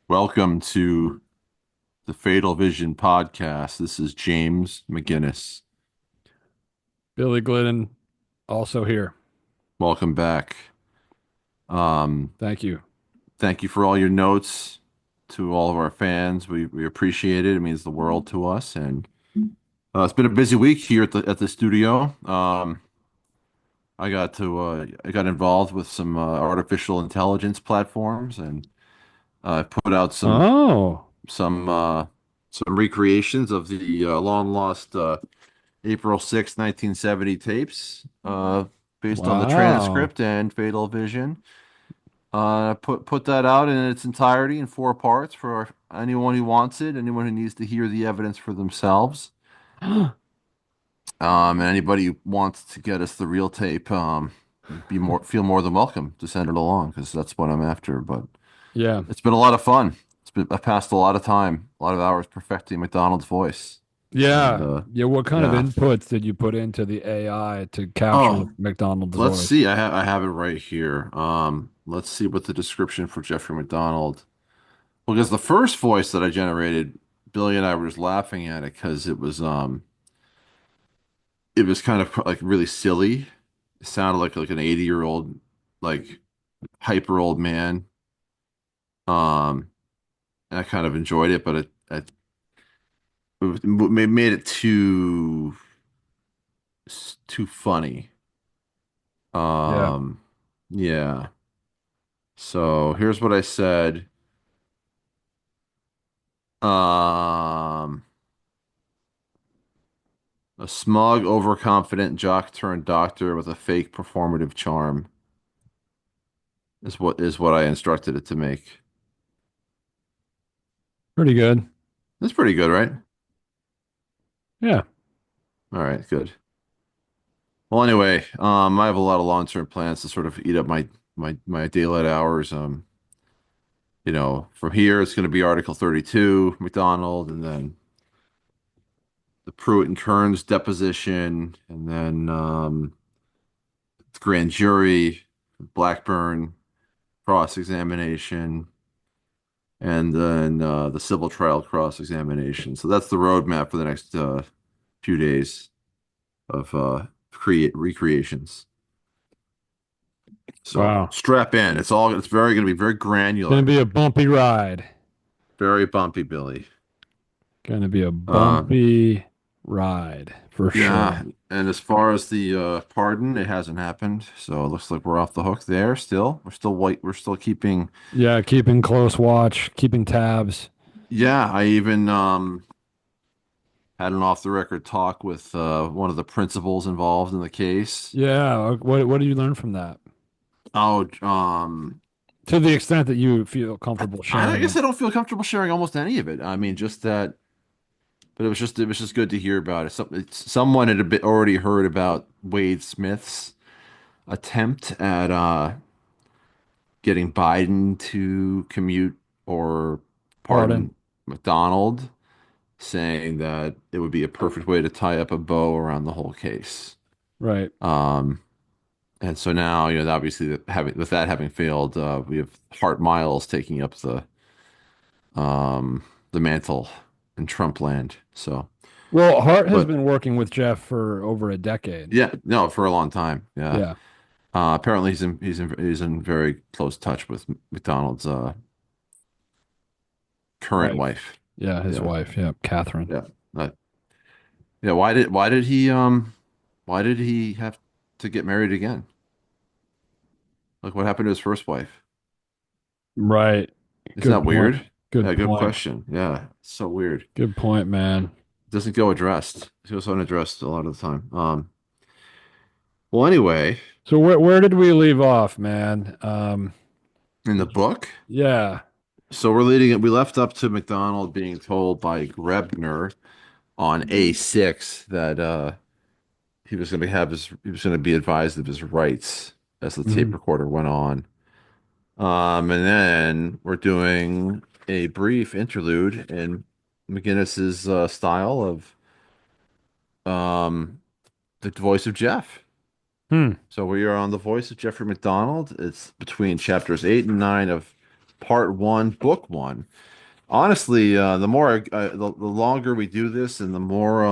Welcome to the Fatal Vision podcast. This is James McGinnis. Billy Glidden, also here. Welcome back. Um, Thank you. Thank you for all your notes to all of our fans. We appreciate it. It means the world to us. And it's been a busy week here at the studio. I got involved with some artificial intelligence platforms, and I put out Oh, some uh, some recreations of the long lost April 6th, 1970 tapes, based on the wow. transcript and Fatal Vision. Put that out in its entirety in four parts for anyone who wants it, anyone who needs to hear the evidence for themselves. And anybody who wants to get us the real tape, feel more than welcome to send it along because that's what I'm after. But Yeah. it's been a lot of fun. I passed a lot of time, a lot of hours perfecting MacDonald's voice, and Yeah. Yeah. What kind of yeah. inputs did you put into the AI to capture Oh, McDonald's let's voice? see. I have it right here. Let's see what the description for Jeffrey McDonald. Well, because the first voice that I generated, Billy and I were just laughing at it because it was kind of like really silly. It sounded like an 80-year-old, like hyper old man. Um, and I kind of enjoyed it, but it made it too funny. Yeah. Um, yeah. So here's what I said. Um. A smug, overconfident jock turned doctor with a fake performative charm is what I instructed it to make. Pretty good. That's pretty good, right? Yeah. All right, good. Well, anyway, I have a lot of long-term plans to sort of eat up my daylight hours. From here it's going to be Article 32, McDonald, and then the Pruitt and Kearns deposition, and then grand jury, Blackburn cross-examination, and then the civil trial cross-examination. So that's the roadmap for the next few days of create recreations. So Wow. strap in. It's very going to be very Gonna granular, be a bumpy ride. very bumpy, Billy. Gonna be a Uh, bumpy ride for yeah, sure. and as far as the pardon, it hasn't happened. So it looks like we're off the hook there still. We're still white. We're still keeping. Yeah, keeping close watch, keeping tabs. Yeah, I even had an off the record talk with one of the principals involved in the case. Yeah. What did you learn from that? Oh, To the extent that you feel comfortable I sharing guess it. I don't feel comfortable sharing almost any of it. I mean, just that, but it was just good to hear about it. Someone had a bit already heard about Wade Smith's attempt at getting Biden to commute or Pardon. pardon McDonald, saying that it would be a perfect way to tie up a bow around the whole case. Right. Um, and so now, obviously, with that having failed, we have Hart Miles taking up the mantle in Trump land. So, Well, Hart has but been working with Jeff for over a decade. yeah, no, for a long time. Yeah. Yeah. Apparently he's in very close touch with McDonald's current Wife. wife. Yeah, his Yeah. wife. Yeah, Catherine. Yeah. Uh, yeah, why did he have to get married again? Like what happened to his first wife? Right. Isn't Good that point. weird? Yeah, Good good point. question. Yeah, it's so weird. Good point, man. Doesn't go addressed. It goes unaddressed a lot of the time. Well, anyway, So where did we leave off, man? in the book. Yeah. So we're leading it. We left up to McDonald being told by Grebner on A6 that he was going to be advised of his rights as the tape Mhm. recorder went on. And then we're doing a brief interlude in McGinnis's style of um, the voice of Jeff. Hmm. So we are on the voice of Jeffrey McDonald. It's between chapters 8 and 9 of Part One, Book One. Honestly, the more the longer we do this, and the more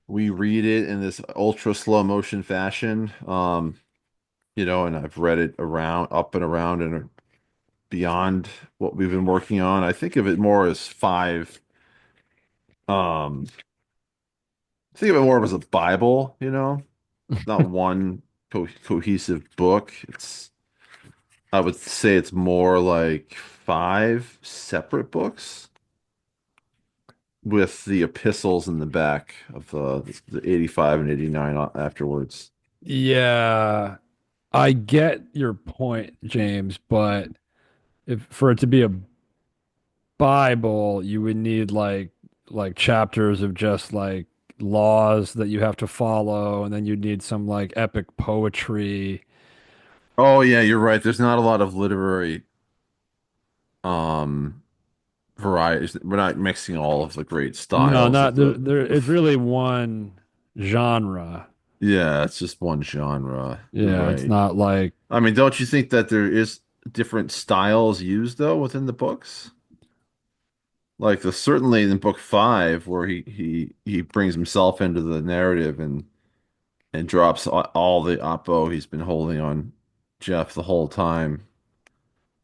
we read it in this ultra slow motion fashion, and I've read it around, up and around, and beyond what we've been working on. I think of it more as five. Um, think of it more as a Bible, not one cohesive book. I would say it's more like five separate books with the epistles in the back of the 85 and 89 afterwards. Yeah, I get your point, James, but if for it to be a Bible, you would need like chapters of just like laws that you have to follow, and then you'd need some like epic poetry. Oh yeah, you're right. There's not a lot of literary um varieties. We're not mixing all of the great No, styles not of there. the It's really one genre. yeah, it's just one genre. You're Yeah, it's right. not like I mean, don't you think that there is different styles used though within the books? Like the certainly in book five, where he brings himself into the narrative and drops all the oppo he's been holding on Jeff the whole time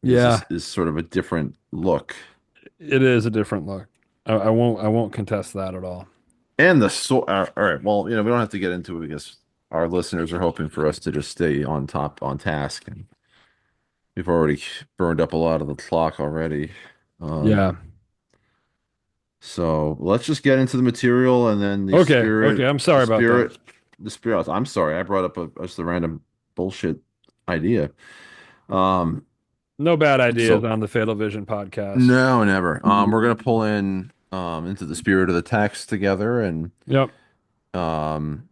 yeah, is sort of a different look. it is a different look. I won't contest that at all. And all right, well, we don't have to get into it because our listeners are hoping for us to just stay on top on task, and we've already burned up a lot of the clock already. Um, Yeah. so let's just get into the material and then Okay. Okay. I'm the sorry about that. spirit, the spirit. I'm sorry, I brought up just a random bullshit idea. Um, No bad ideas so on the Fatal Vision podcast. no, never. We're gonna pull in into the spirit of the text together and Yep. um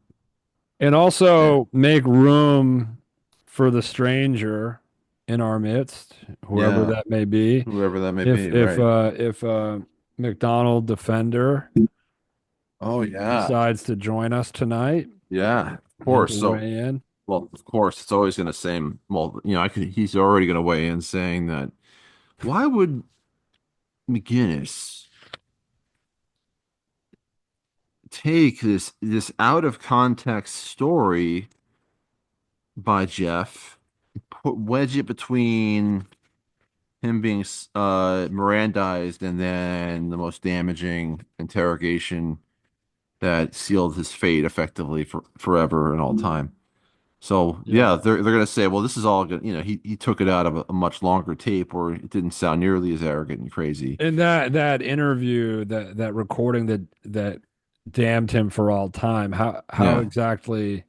And eh, also make room for the stranger in our midst, whoever yeah, that may be. whoever that may If be, if right? uh if MacDonald Defender Oh yeah. decides to join us tonight Yeah, of and to course. So, weigh in. well, of course, it's always going to say, well, he's already going to weigh in saying that why would McGinnis take this out of context story by Jeff, wedge it between him being Mirandized and then the most damaging interrogation that sealed his fate effectively for forever and all time. So Yeah. yeah, they're gonna say, well, this is all good. He took it out of a much longer tape where it didn't sound nearly as arrogant and crazy. And that interview, that recording that damned him for all time, how Yeah. exactly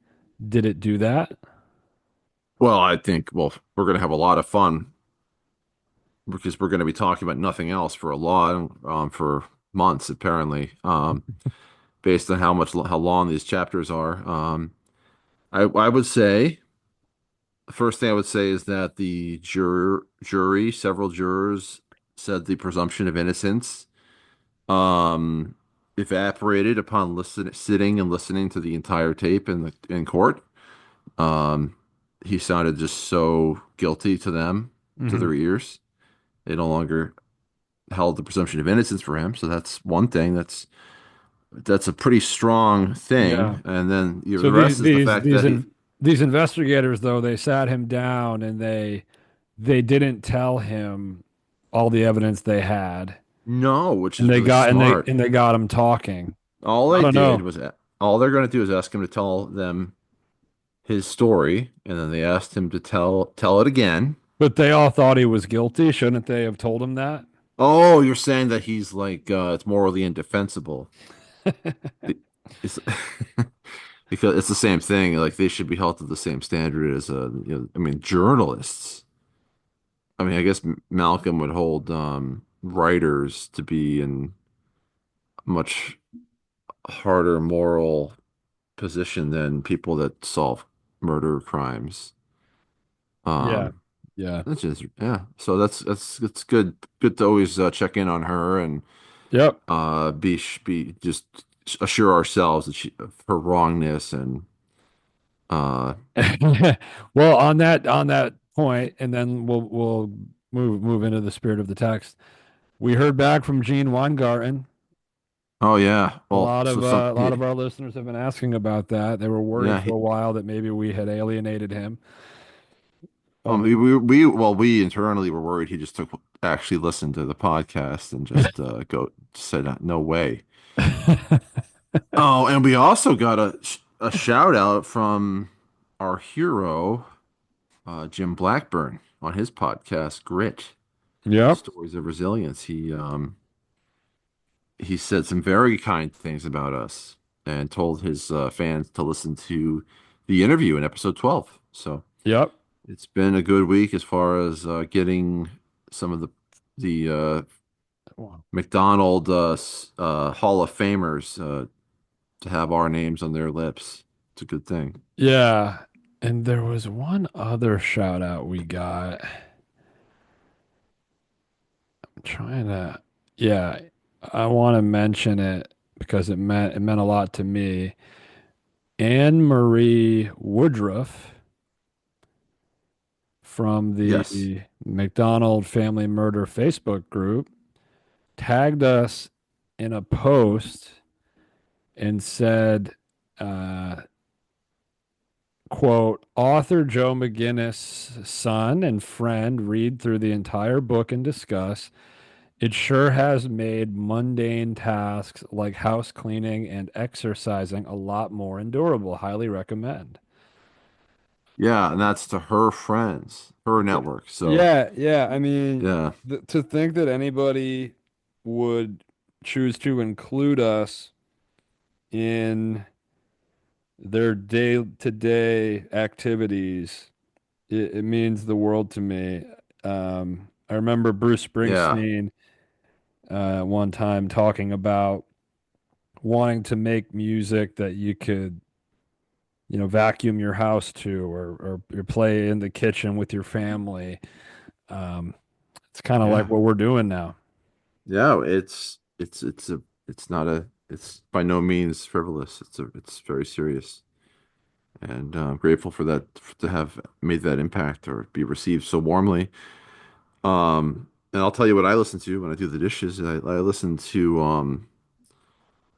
did it do that? Well, I think we're gonna have a lot of fun because we're gonna be talking about nothing else for a lot for months apparently. Based on how long these chapters are. I would say the first thing I would say is that the jury, several jurors said the presumption of innocence um, evaporated upon sitting and listening to the entire tape in court. Um, he sounded just so guilty to them, to Hmm. their ears. They no longer held the presumption of innocence for him. So that's one thing. That's a pretty strong Yeah. thing. And then So the rest is the fact that these investigators, though, they sat him down and they didn't tell him all the evidence they had, no, which and is they really got and they smart. and they got him talking. All I they don't did know, was all they're going to do is ask him to tell them his story, and then they asked him to tell it again. but they all thought he was guilty. Shouldn't they have told him that? Oh, you're saying that he's like it's morally indefensible. It's because it's the same thing. Like they should be held to the same standard as I mean, journalists. I mean, I guess Malcolm would hold writers to be in a much harder moral position than people that solve murder crimes. Yeah. Um, Yeah. that's just yeah. So that's good to always check in on her and Yep. be just assure ourselves of her wrongness and uh Well, on that point, and then we'll move into the spirit of the text. We heard back from Gene Weingarten. Oh yeah. Well, so A lot of our listeners have been asking about that. They were worried yeah. for a while that maybe we had alienated him. Um, We internally were worried he just took actually listened to the podcast and just said no way. Oh, and we also got a shout out from our hero Jim Blackburn on his podcast Grit yep, Stories of Resilience. He said some very kind things about us and told his fans to listen to the interview in episode 12. So yep. it's been a good week as far as getting some of the MacDonald Hall of Famers to have our names on their lips. It's a good thing. Yeah, and there was one other shout out we got. I'm trying to, yeah, I want to mention it because it meant a lot to me. Anne Marie Woodruff from Yes. the MacDonald Family Murder Facebook group tagged us in a post and said, uh, quote, author Joe McGinnis' son and friend read through the entire book and discuss. It sure has made mundane tasks like house cleaning and exercising a lot more endurable. Highly recommend. Yeah, and that's to her friends, her network. So, Yeah, yeah. I mean, yeah. to think that anybody would choose to include us in their day-to-day activities, it means the world to me. I remember Bruce Yeah. Springsteen one time talking about wanting to make music that you could, vacuum your house to or play in the kitchen with your family. Um, it's kind of like Yeah. what we're doing now. Yeah, it's not a it's by no means frivolous. It's very serious. And I'm grateful for that to have made that impact or be received so warmly. And I'll tell you what I listen to when I do the dishes. I listen to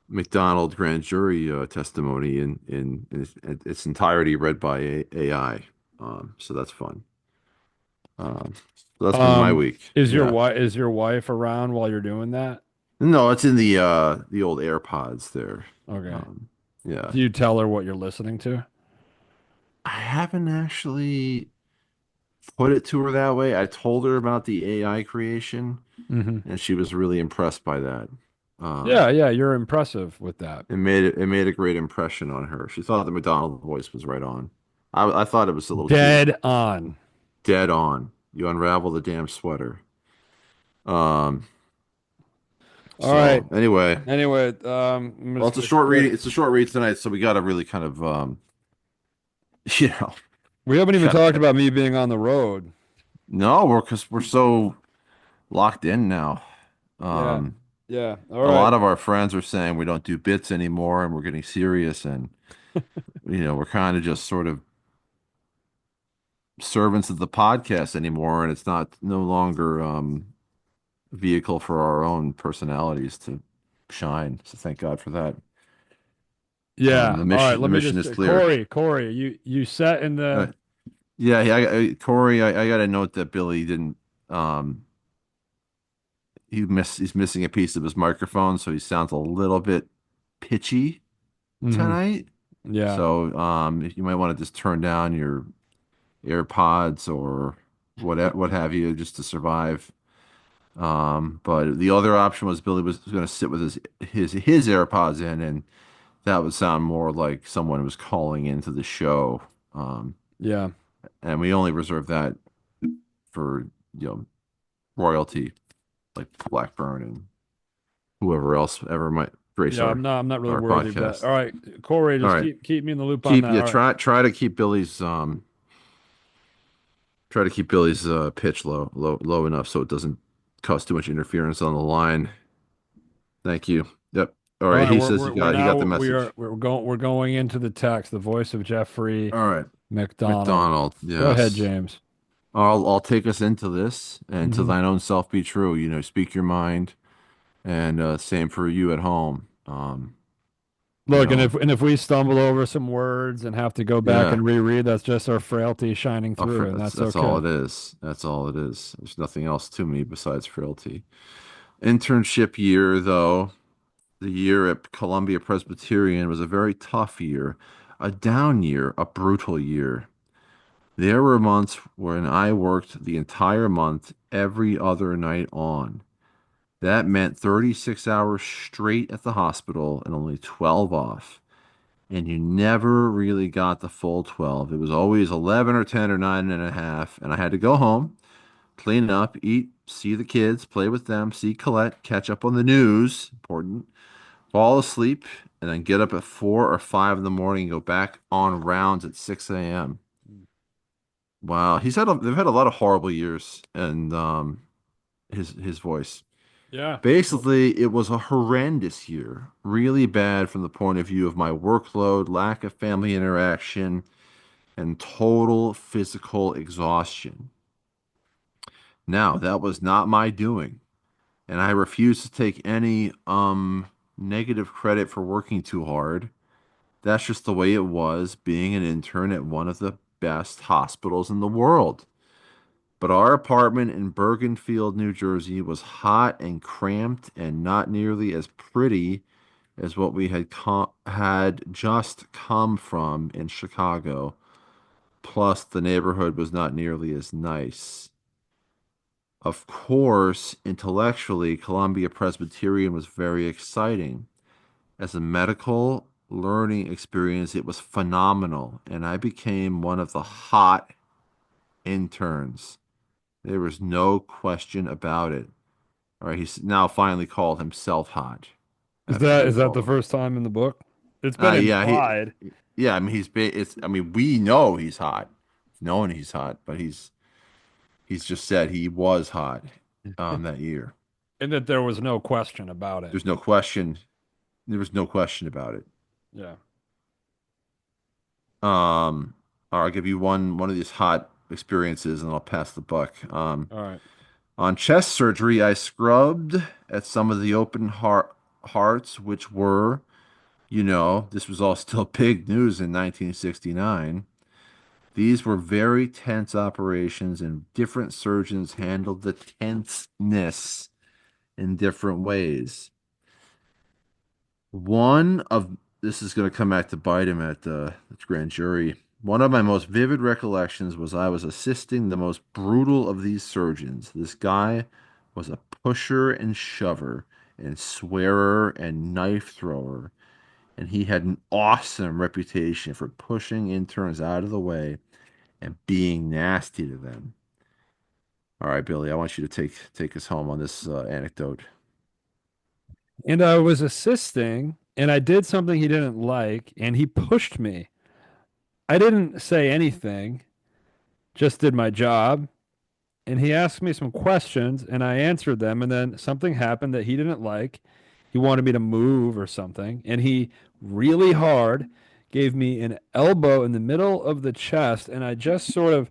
McDonald grand jury testimony in its entirety read by AI. So that's fun. So that's been my week. Yeah. Is your wife around while you're doing that? No, it's in the old AirPods there. Okay. Um, yeah. Do you tell her what you're listening to? I haven't actually put it to her that way. I told her about the AI creation, Hmm. and she was really impressed by that. Yeah, Um, yeah, you're impressive with that. it made a great impression on her. She thought the McDonald voice was right on. I thought it was a little too Dead on. dead on. You unravel the damn sweater. Um, All right. so anyway, Anyway, I'm well, just it's a gonna short share. reading. It's a short read tonight, so we got to really kind of you know, We haven't even talked gotta, about me being on the road. no, because we're so locked in now. Yeah. Um, Yeah. All a right. lot of our friends are saying we don't do bits anymore, and we're getting serious, and we're kind of just sort of servants of the podcast anymore, and it's not no longer a vehicle for our own personalities to shine. So thank God for that. Yeah. All right. The Let me mission just is clear. Corey, you sat in Uh, the yeah, Corey, I got to note that Billy didn't. Um, he's missing a piece of his microphone, so he sounds a little bit pitchy hmm. tonight. Yeah. So if you might want to just turn down your AirPods or what have you just to survive. But the other option was Billy was going to sit with his AirPods in, and that would sound more like someone was calling into the show. Um, Yeah. and we only reserve that for royalty like Blackburn and whoever else ever might grace Yeah, I'm not really our worthy of that. podcast. All right, Corey, All just right, keep me in the loop on that. All right. try to keep Billy's pitch low enough so it doesn't cause too much interference on the line. Thank you. Yep. All All right. right, He says we're he now got the message. we're going into the text, the voice of Jeffrey All right. MacDonald. McDonald. Go ahead, Yes. James. I'll take us into this, and to Hmm. thine own self be true. Speak your mind, and same for you at home. You Look, and know, if we stumble over some words and have to go back yeah. and reread, that's just our frailty shining through, and that's That's all okay. it is. That's all it is. There's nothing else to me besides frailty. Internship year, though, the year at Columbia Presbyterian was a very tough year, a down year, a brutal year. There were months when I worked the entire month, every other night on. That meant 36 hours straight at the hospital and only 12 off. And you never really got the full 12. It was always 11 or 10 or 9.5. And I had to go home, clean up, eat, see the kids, play with them, see Colette, catch up on the news, important, fall asleep, and then get up at 4 or 5 in the morning and go back on rounds at 6 a.m. Wow, they've had a lot of horrible years, and his voice. Yeah. Well, Basically, it was a horrendous year, really bad from the point of view of my workload, lack of family interaction, and total physical exhaustion. Now, that was not my doing, and I refuse to take any negative credit for working too hard. That's just the way it was being an intern at one of the best hospitals in the world. But our apartment in Bergenfield, New Jersey was hot and cramped and not nearly as pretty as what we had just come from in Chicago. Plus, the neighborhood was not nearly as nice. Of course, intellectually, Columbia Presbyterian was very exciting. As a medical learning experience, it was phenomenal, and I became one of the hot interns. There was no question about it. All right, he's now finally called himself hot after is being that called. the first time in the book? It's been Yeah, implied. yeah. I mean, it's. I mean, we know he's hot, knowing he's hot, but he's just said he was hot, that year. And that there was no question about it. There's no question. There was no question about it. Yeah. Um, I'll give you one of these hot experiences, and I'll pass the buck. All right. On chest surgery, I scrubbed at some of the hearts, which were, this was all still big news in 1969. These were very tense operations, and different surgeons handled the tenseness in different ways. One of This is going to come back to bite him at the grand jury. One of my most vivid recollections was I was assisting the most brutal of these surgeons. This guy was a pusher and shover and swearer and knife thrower, and he had an awesome reputation for pushing interns out of the way and being nasty to them. All right, Billy, I want you to take us home on this anecdote. And I was assisting, and I did something he didn't like, and he pushed me. I didn't say anything, just did my job. And he asked me some questions, and I answered them. And then something happened that he didn't like. He wanted me to move or something. And he really hard gave me an elbow in the middle of the chest. And I just sort of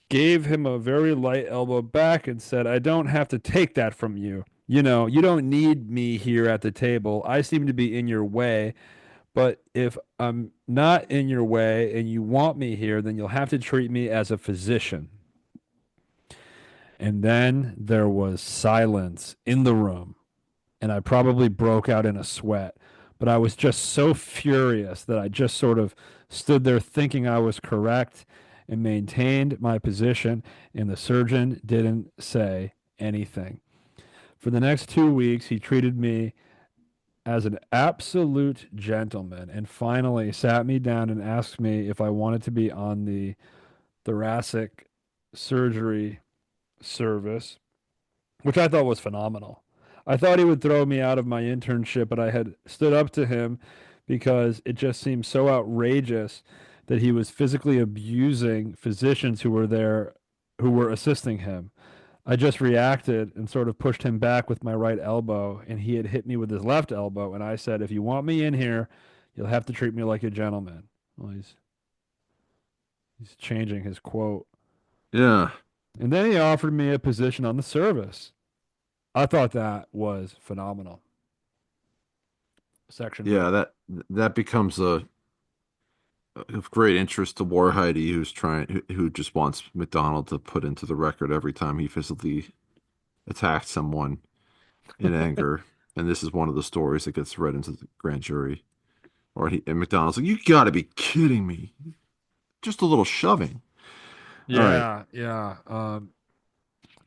gave him a very light elbow back and said, I don't have to take that from you. You know, you don't need me here at the table. I seem to be in your way. But if I'm not in your way and you want me here, then you'll have to treat me as a physician. And then there was silence in the room, and I probably broke out in a sweat. But I was just so furious that I just sort of stood there thinking I was correct and maintained my position, and the surgeon didn't say anything. For the next 2 weeks, he treated me as an absolute gentleman and finally sat me down and asked me if I wanted to be on the thoracic surgery service, which I thought was phenomenal. I thought he would throw me out of my internship, but I had stood up to him because it just seemed so outrageous that he was physically abusing physicians who were there, who were assisting him. I just reacted and sort of pushed him back with my right elbow, and he had hit me with his left elbow. And I said, "If you want me in here, you'll have to treat me like a gentleman." Well, he's changing his quote. Yeah. And then he offered me a position on the service. I thought that was phenomenal. Section Yeah, mate. that becomes a of great interest to Warheidi, who just wants MacDonald to put into the record every time he physically attacked someone in anger. And this is one of the stories that gets read into the grand jury. And MacDonald's like, "You gotta be kidding me. Just a little shoving." All right. Yeah, yeah.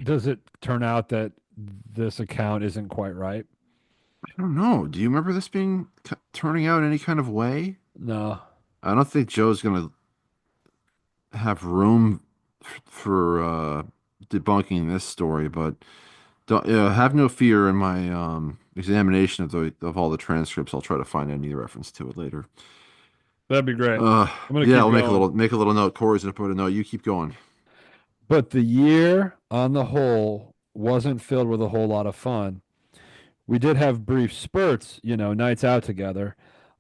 Does it turn out that this account isn't quite right? I don't know. Do you remember this being turning out any kind of way? No. I don't think Joe's gonna have room for debunking this story, but don't have no fear in my examination of all the transcripts. I'll try to find any reference to it later. That'd be great. I'm gonna Yeah, keep I'll going. make a little note. Corey's gonna put a note. You keep going. But the year on the whole wasn't filled with a whole lot of fun. We did have brief spurts, nights out together.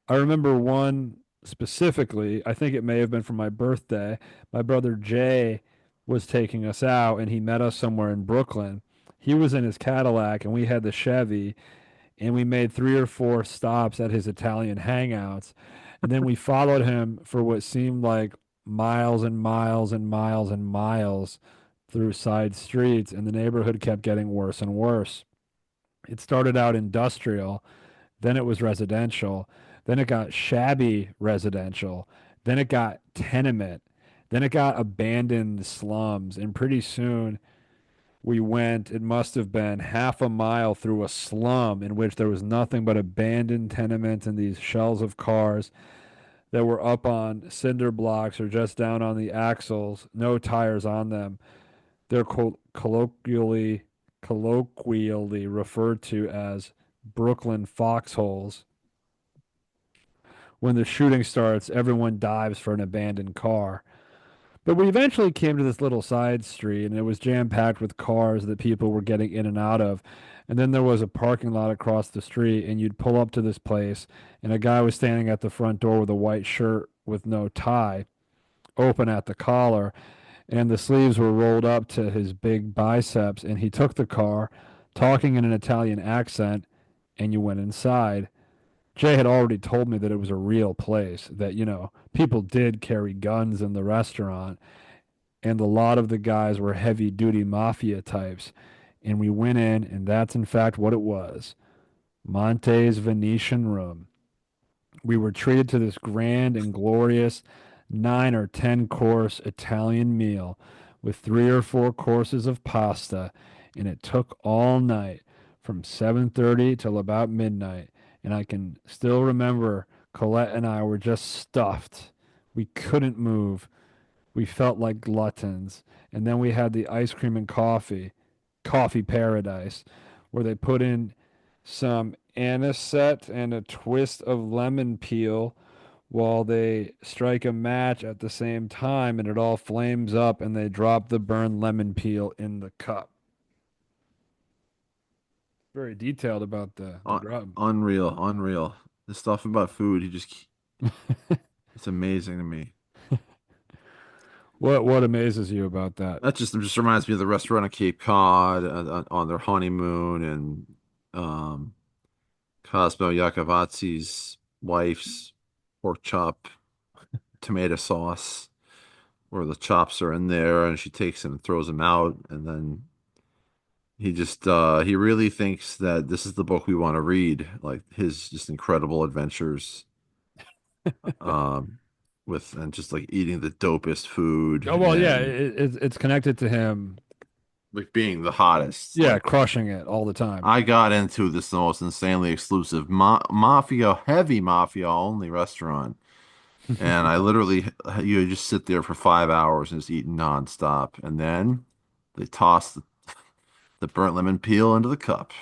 I remember one specifically. I think it may have been for my birthday. My brother Jay was taking us out and he met us somewhere in Brooklyn. He was in his Cadillac and we had the Chevy, and we made 3 or 4 stops at his Italian hangouts. And then we followed him for what seemed like miles and miles and miles and miles through side streets, and the neighborhood kept getting worse and worse. It started out industrial, then it was residential, then it got shabby residential, then it got tenement, then it got abandoned slums, and pretty soon we went, it must have been half a mile through a slum in which there was nothing but abandoned tenements and these shells of cars that were up on cinder blocks or just down on the axles, no tires on them. They're colloquially referred to as Brooklyn foxholes. When the shooting starts, everyone dives for an abandoned car. But we eventually came to this little side street, and it was jam packed with cars that people were getting in and out of. And then there was a parking lot across the street, and you'd pull up to this place, and a guy was standing at the front door with a white shirt with no tie, open at the collar, and the sleeves were rolled up to his big biceps. And he took the car, talking in an Italian accent, and you went inside. Jay had already told me that it was a real place, that, people did carry guns in the restaurant, and a lot of the guys were heavy duty mafia types. And we went in, and that's in fact what it was, Monte's Venetian room. We were treated to this grand and glorious 9 or 10 course Italian meal with 3 or 4 courses of pasta, and it took all night from 7:30 till about midnight. And I can still remember Colette and I were just stuffed. We couldn't move. We felt like gluttons. And then we had the ice cream and coffee paradise, where they put in some anisette and a twist of lemon peel while they strike a match at the same time, and it all flames up, and they drop the burned lemon peel in the cup. Very detailed about the Un grub. Unreal, unreal. The stuff about food, it's amazing to me. What amazes you about that? That just reminds me of the restaurant at Cape Cod on their honeymoon and um, Cosmo Yakovazzi's wife's pork chop tomato sauce, where the chops are in there and she takes them and throws them out, and then he really thinks that this is the book we want to read, like his just incredible adventures um with and just like eating the dopest food Oh well, yeah, and it's connected to him. like being the hottest. Yeah, Like crushing it all the time. I got into this the most insanely exclusive heavy mafia only restaurant. And I literally, you just sit there for 5 hours and just eat nonstop. And then they toss the burnt lemon peel into the cup.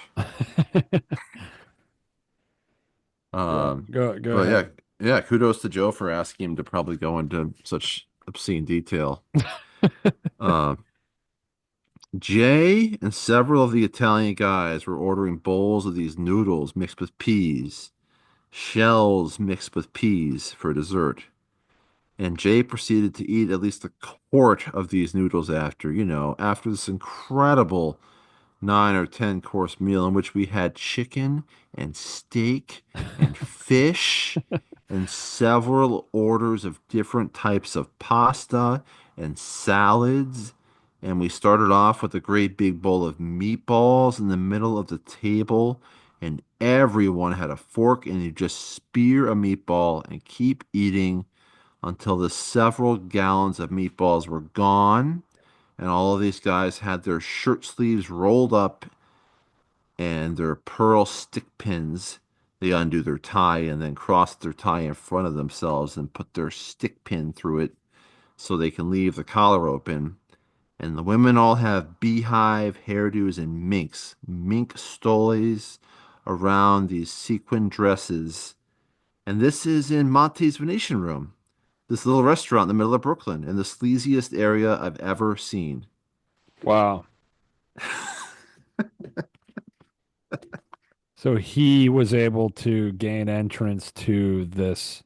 Yeah, Um, go but yeah, ahead. yeah, kudos to Joe for asking him to probably go into such obscene detail. Um, Jay and several of the Italian guys were ordering bowls of these noodles mixed with peas, shells mixed with peas for dessert. And Jay proceeded to eat at least a quart of these noodles after, after this incredible 9 or 10 course meal in which we had chicken and steak and fish and several orders of different types of pasta and salads. And we started off with a great big bowl of meatballs in the middle of the table. And everyone had a fork, and you just spear a meatball and keep eating until the several gallons of meatballs were gone. And all of these guys had their shirt sleeves rolled up and their pearl stick pins. They undo their tie and then cross their tie in front of themselves and put their stick pin through it so they can leave the collar open. And the women all have beehive hairdos and mink stoles around these sequin dresses. And this is in Monte's Venetian Room, this little restaurant in the middle of Brooklyn, in the sleaziest area I've ever seen. Wow. So he was able to gain entrance to this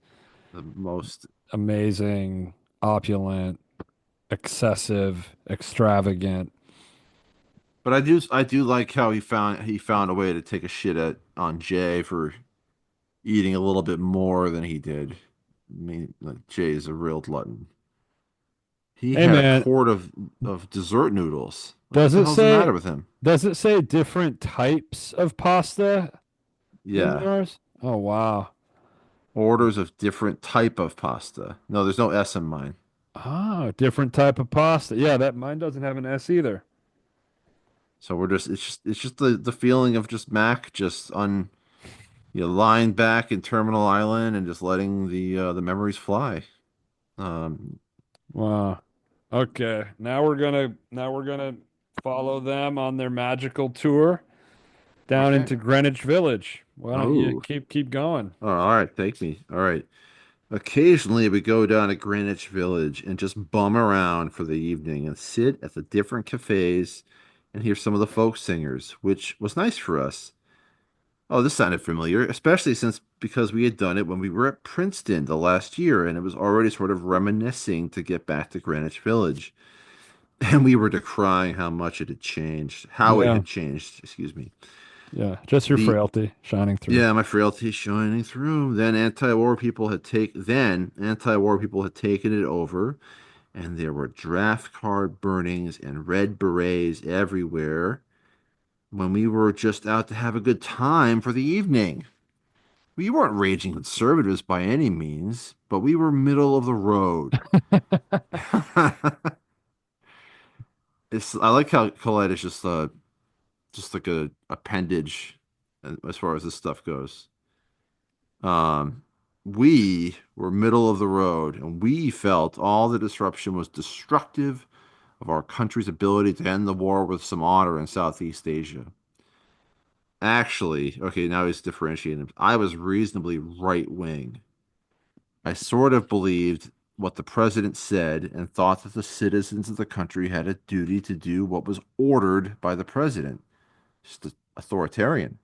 The most, amazing, opulent, excessive, extravagant. but I do like how he found a way to take a shit at on Jay for eating a little bit more than he did. I mean, like Jay is a real glutton. He Hey had a man, quart of dessert noodles. Like, what does the it hell's the matter say with him? does it say different types of pasta in Yeah, yours? Oh wow. orders of different type of pasta. No, there's no S in mine. Oh, different type of pasta. Yeah, that mine doesn't have an S either. So it's just the feeling of just Mac just on lying back in Terminal Island and just letting the memories fly. Um, Wow. Okay. Now we're gonna follow them on their magical tour down okay. into Greenwich Village. Why don't you Oh, keep going? all right. Take me. All right. Occasionally, we go down to Greenwich Village and just bum around for the evening and sit at the different cafes and hear some of the folk singers, which was nice for us. Oh, this sounded familiar, especially since because we had done it when we were at Princeton the last year, and it was already sort of reminiscing to get back to Greenwich Village. And we were decrying how it Yeah. had changed, excuse me. Yeah. Just your The frailty shining through. Yeah, my frailty shining through. Then anti-war people had taken it over, and there were draft card burnings and red berets everywhere when we were just out to have a good time for the evening. We weren't raging conservatives by any means, but we were middle of the road. I like how Colette is just like a appendage as far as this stuff goes. Um, we were middle of the road, and we felt all the disruption was destructive of our country's ability to end the war with some honor in Southeast Asia. Actually, okay, now he's differentiating. I was reasonably right wing. I sort of believed what the president said and thought that the citizens of the country had a duty to do what was ordered by the president. Just authoritarian.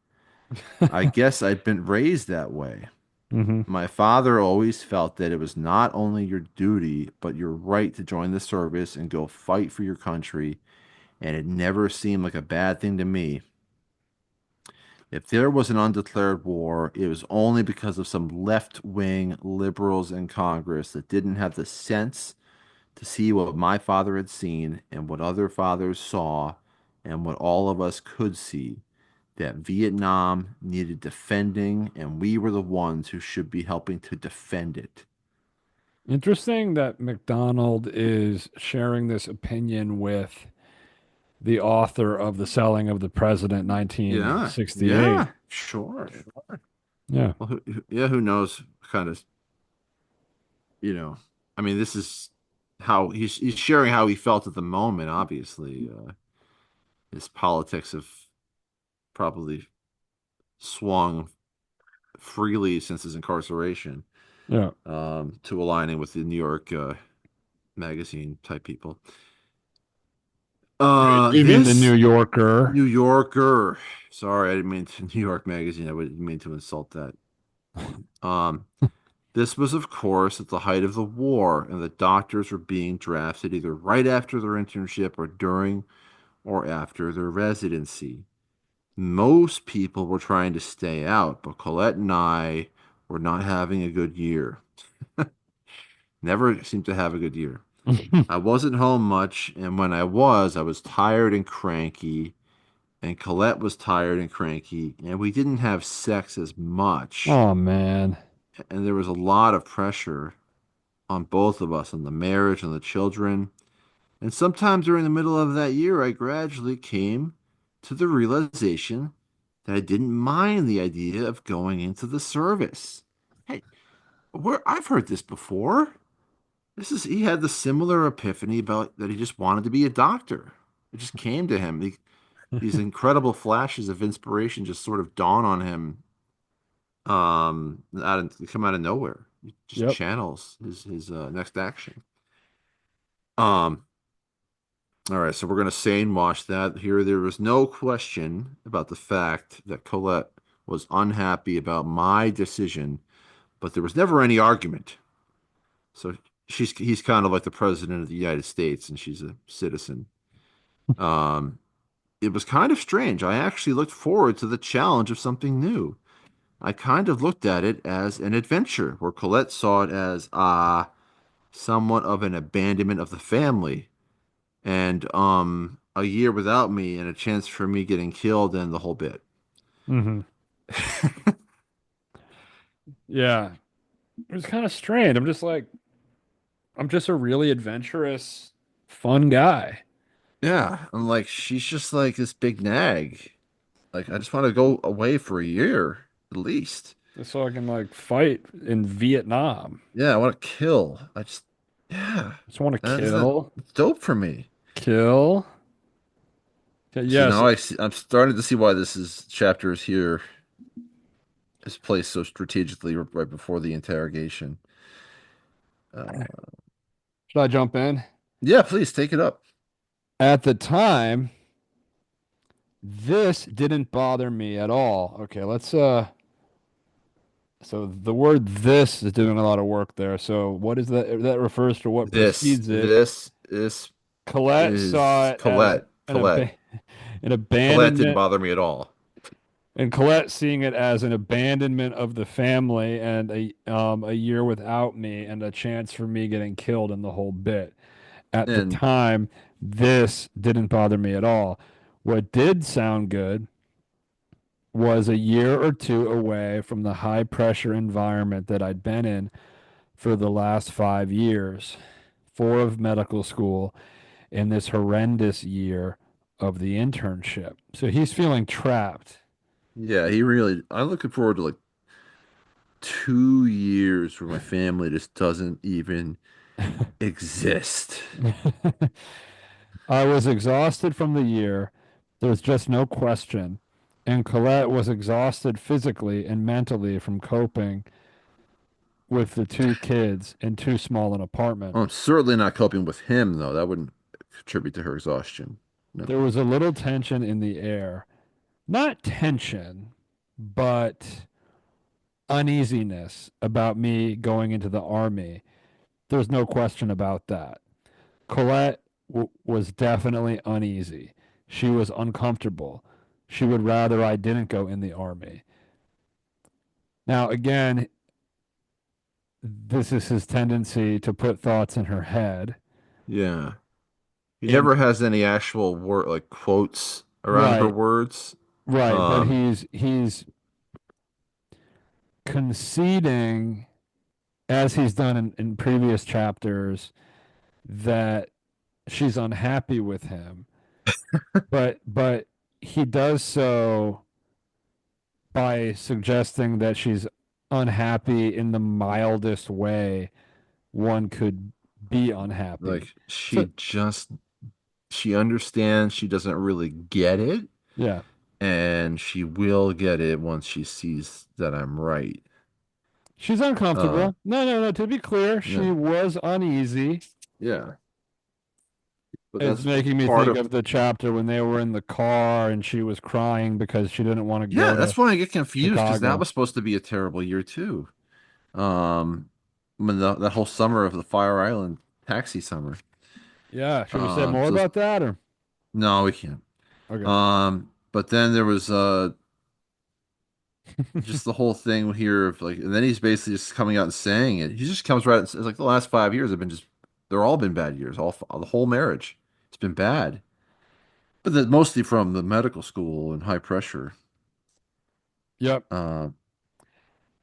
I guess I'd been raised that way. Hmm. My father always felt that it was not only your duty, but your right to join the service and go fight for your country, and it never seemed like a bad thing to me. If there was an undeclared war, it was only because of some left-wing liberals in Congress that didn't have the sense to see what my father had seen and what other fathers saw and what all of us could see, that Vietnam needed defending, and we were the ones who should be helping to defend it. Interesting that MacDonald is sharing this opinion with the author of The Selling of the President, Yeah, 1968. yeah, sure. Yeah. Well, yeah, who knows? Kind of, you know. I mean, this is how he's sharing how he felt at the moment. Obviously, his politics have probably swung freely since his incarceration, Yeah. to aligning with the New York Magazine type people. Even the New This Yorker. New Yorker. Sorry, I didn't mean to New York Magazine. I didn't mean to insult that one. This was, of course, at the height of the war, and the doctors were being drafted either right after their internship or during or after their residency. Most people were trying to stay out, but Colette and I were not having a good year. Never seemed to have a good year. I wasn't home much, and when I was tired and cranky, and Colette was tired and cranky, and we didn't have sex as much, Oh man. and there was a lot of pressure on both of us, on the marriage and the children. And sometime during the middle of that year, I gradually came to the realization that I didn't mind the idea of going into the service. Hey, where I've heard this before. This is he had the similar epiphany about that he just wanted to be a doctor. It just came to him. These incredible flashes of inspiration just sort of dawn on him, come out of nowhere. He just Yep. channels his next action. Um, all right, so we're gonna sane wash that here. There was no question about the fact that Colette was unhappy about my decision, but there was never any argument. So he's kind of like the president of the United States, and she's a citizen. Um, it was kind of strange. I actually looked forward to the challenge of something new. I kind of looked at it as an adventure, where Colette saw it as somewhat of an abandonment of the family, and a year without me and a chance for me getting killed and the whole bit. Hmm. Yeah. It was kind of strange. I'm just a really adventurous, fun guy. Yeah, I'm like she's just like this big nag. Like I just want to go away for a year at least. Just so I can like fight in Vietnam. Yeah, I want to kill. Yeah, Just want to that's kill, dope for me. kill. Okay, So yes. now I'm starting to see why this is chapter is here is placed so strategically right before the interrogation. Uh, Should I jump in? yeah, please take it up. At the time, this didn't bother me at all. Okay, so the word this is doing a lot of work there. So what is that? That refers to what This precedes it. this this Colette saw is it as Colette. Colette. an Colette didn't abandonment, bother me at all. and Colette seeing it as an abandonment of the family and a year without me and a chance for me getting killed in the whole bit. At the And time, this didn't bother me at all. What did sound good was a year or two away from the high pressure environment that I'd been in for the last 5 years, four of medical school, in this horrendous year of the internship. So he's feeling trapped. yeah, I'm looking forward to like 2 years where my family just doesn't even exist. I was exhausted from the year. There's just no question. And Colette was exhausted physically and mentally from coping with the two kids in too small an apartment. I'm certainly not coping with him though. That wouldn't contribute to her exhaustion. No. There was a little tension in the air. Not tension, but uneasiness about me going into the army. There's no question about that. Colette was definitely uneasy. She was uncomfortable. She would rather I didn't go in the army. Now, again, this is his tendency to put thoughts in her head. Yeah. He And never has any actual word like quotes around her right, words. right, but Um, he's conceding, as he's done in previous chapters, that she's unhappy with him. But he does so by suggesting that she's unhappy in the mildest way one could be unhappy. like So she understands she doesn't really get it, yeah, and she will get it once she sees that I'm right. she's Uh, uncomfortable. No, no, no. To be clear, she yeah, was uneasy. yeah. But It's that's making me part think of of the chapter when they were in the car and she was crying because she didn't want to yeah. go to That's why I get confused because that Chicago. was supposed to be a terrible year too. Um, when that whole summer of the Fire Island taxi summer. Yeah. Should we say more So about that or? no, we can't. Okay. But then there was just the whole thing here of like, and then he's basically just coming out and saying it. He just comes right and says like the last 5 years have been just they're all been bad years. All the whole marriage, it's been bad. But mostly from the medical school and high pressure. Yep. Uh,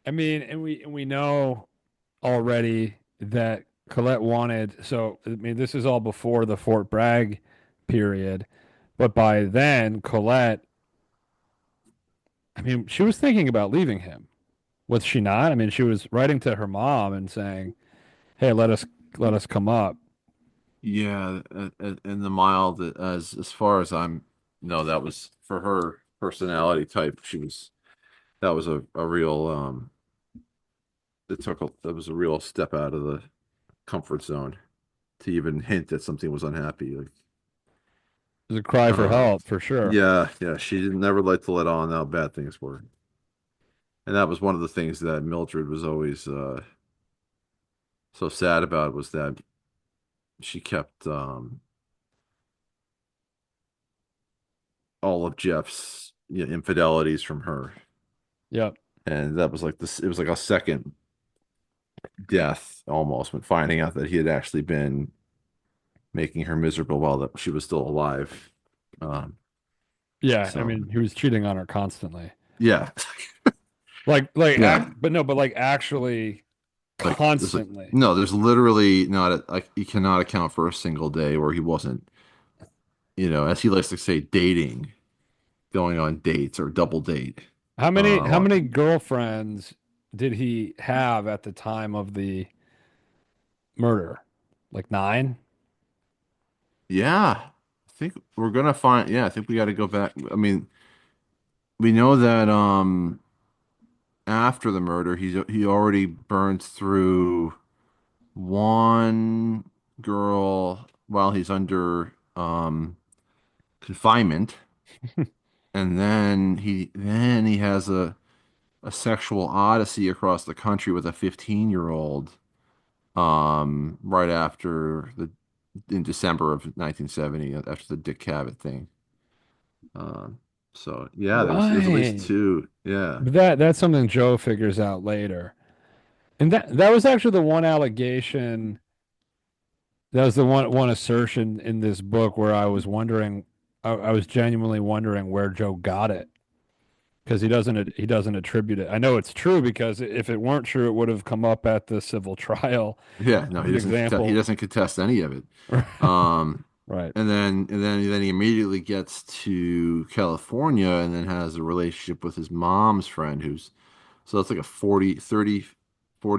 I mean, and we know already that Colette wanted, so I mean, this is all before the Fort Bragg period, but by then, Colette, I mean, she was thinking about leaving him. Was she not? I mean, she was writing to her mom and saying, "Hey, let us come up." yeah, in the mild as far as I'm, no, that was for her personality type. She was that was a real that was a real step out of the comfort zone to even hint that something was unhappy. Like, It was a cry for uh, help for sure. yeah, yeah, she didn't never like to let on how bad things were, and that was one of the things that Mildred was always so sad about was that she kept all of Jeff's infidelities from her, Yep. and that was like this. It was like a second death almost when finding out that he had actually been making her miserable while that she was still alive. Um, Yeah. I so mean, he was cheating on her constantly. yeah, yeah. But no, but like actually Like there's like constantly. no, there's literally not like you cannot account for a single day where he wasn't, as he likes to say, dating, going on dates or double date. How Uh, many girlfriends did he have at the time of the murder? Like nine? yeah, I think we're gonna find. Yeah, I think we got to go back. I mean, we know that after the murder, he already burned through one girl while he's under confinement, and then he has a sexual odyssey across the country with a 15-year-old right after the in December of 1970 after the Dick Cavett thing. Um, so yeah, there's at least Right. two. Yeah. But that's something Joe figures out later. And that was actually the one allegation, that was the one assertion in this book where I was wondering, I was genuinely wondering where Joe got it because he doesn't attribute it. I know it's true because if it weren't true, it would have come up at the civil trial Yeah, no, as he an doesn't he example. doesn't contest any of it. Um, Right. and then he immediately gets to California and then has a relationship with his mom's friend who's so it's like a 40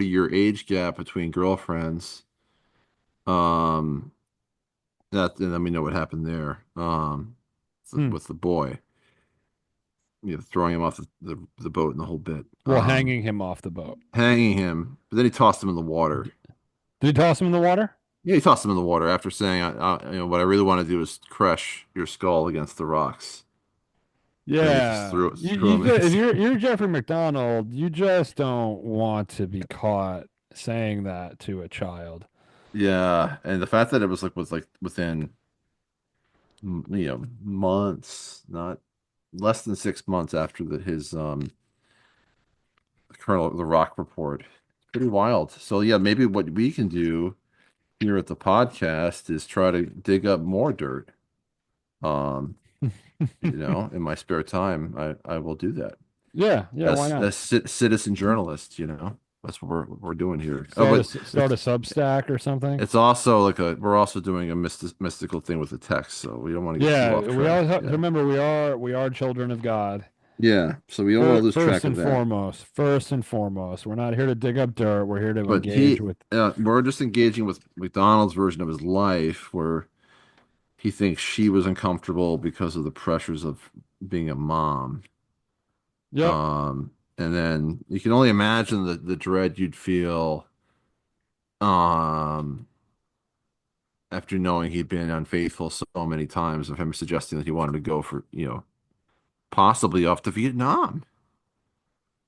year age gap between girlfriends. Um, that and then we know what happened there. Hmm. With the boy, throwing him off the boat and the whole bit. Well, hanging him off the boat. Hanging him, but then he tossed him in the water. Did he toss him in the water? Yeah, he tossed him in the water after saying, what I really want to do is crush your skull against the rocks." And he just Yeah. threw him. If you're Jeffrey MacDonald, you just don't want to be caught saying that to a child. Yeah, and the fact that it was like within months, not less than 6 months after his Colonel the Rock report. It's pretty wild. So yeah, maybe what we can do here at the podcast is try to dig up more dirt. Um, in my spare time, I will do that. Yeah, yeah, why not? As citizen journalists, that's what we're doing here. Oh, Start a but start a Substack or something. it's also like we're also doing a mystical thing with the text, so we don't want to get too Yeah, off we track. all Yeah. remember we are children of God. Yeah. So we don't want to lose First track of and that. foremost, we're not here to dig up dirt. We're here to But engage with. we're just engaging with McDonald's version of his life where he thinks she was uncomfortable because of the pressures of being a mom. Yep. And then you can only imagine the dread you'd feel um after knowing he'd been unfaithful so many times of him suggesting that he wanted to go for, possibly off to Vietnam.